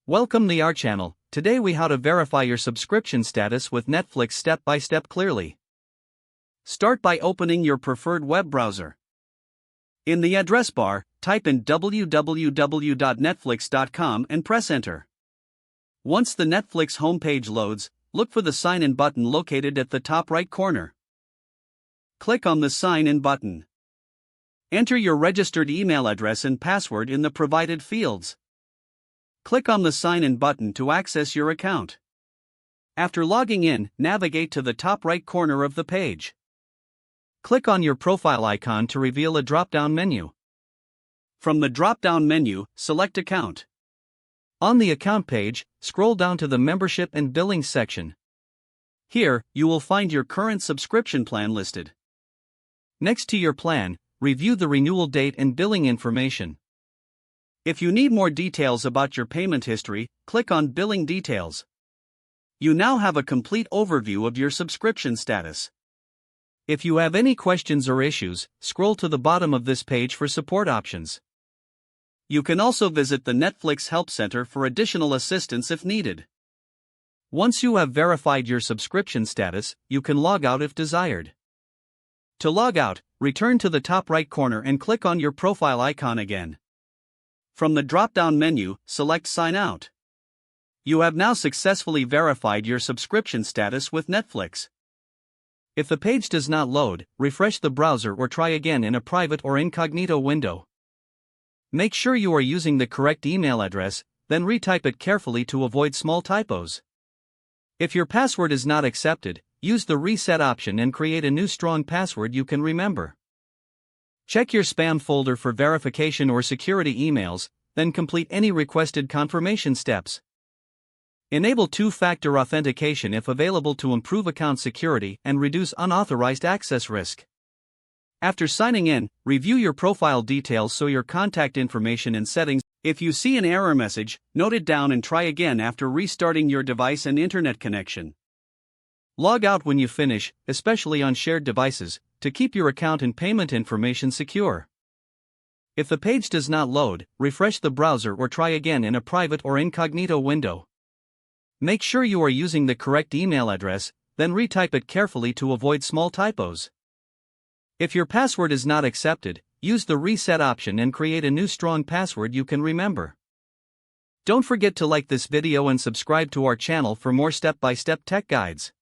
Welcome to our channel. Today we how to verify your subscription status with Netflix step by step clearly. Start by opening your preferred web browser. In the address bar, type in www.netflix.com and press enter. Once the Netflix homepage loads, look for the sign in button located at the top right corner. Click on the sign in button. Enter your registered email address and password in the provided fields. Click on the Sign In button to access your account. After logging in, navigate to the top right corner of the page. Click on your profile icon to reveal a drop-down menu. From the drop-down menu, select Account. On the Account page, scroll down to the Membership and Billing section. Here, you will find your current subscription plan listed. Next to your plan, review the renewal date and billing information. If you need more details about your payment history, click on Billing Details. You now have a complete overview of your subscription status. If you have any questions or issues, scroll to the bottom of this page for support options. You can also visit the Netflix Help Center for additional assistance if needed. Once you have verified your subscription status, you can log out if desired. To log out, return to the top right corner and click on your profile icon again. From the drop-down menu, select Sign Out. You have now successfully verified your subscription status with Netflix. If the page does not load, refresh the browser or try again in a private or incognito window. Make sure you are using the correct email address, then retype it carefully to avoid small typos. If your password is not accepted, use the reset option and create a new strong password you can remember. Check your spam folder for verification or security emails, then complete any requested confirmation steps. Enable two-factor authentication if available to improve account security and reduce unauthorized access risk. After signing in, review your profile details so your contact information and settings. If you see an error message, note it down and try again after restarting your device and internet connection. Log out when you finish, especially on shared devices, to keep your account and payment information secure. If the page does not load, refresh the browser or try again in a private or incognito window. Make sure you are using the correct email address, then retype it carefully to avoid small typos. If your password is not accepted, use the reset option and create a new strong password you can remember. Don't forget to like this video and subscribe to our channel for more step-by-step tech guides.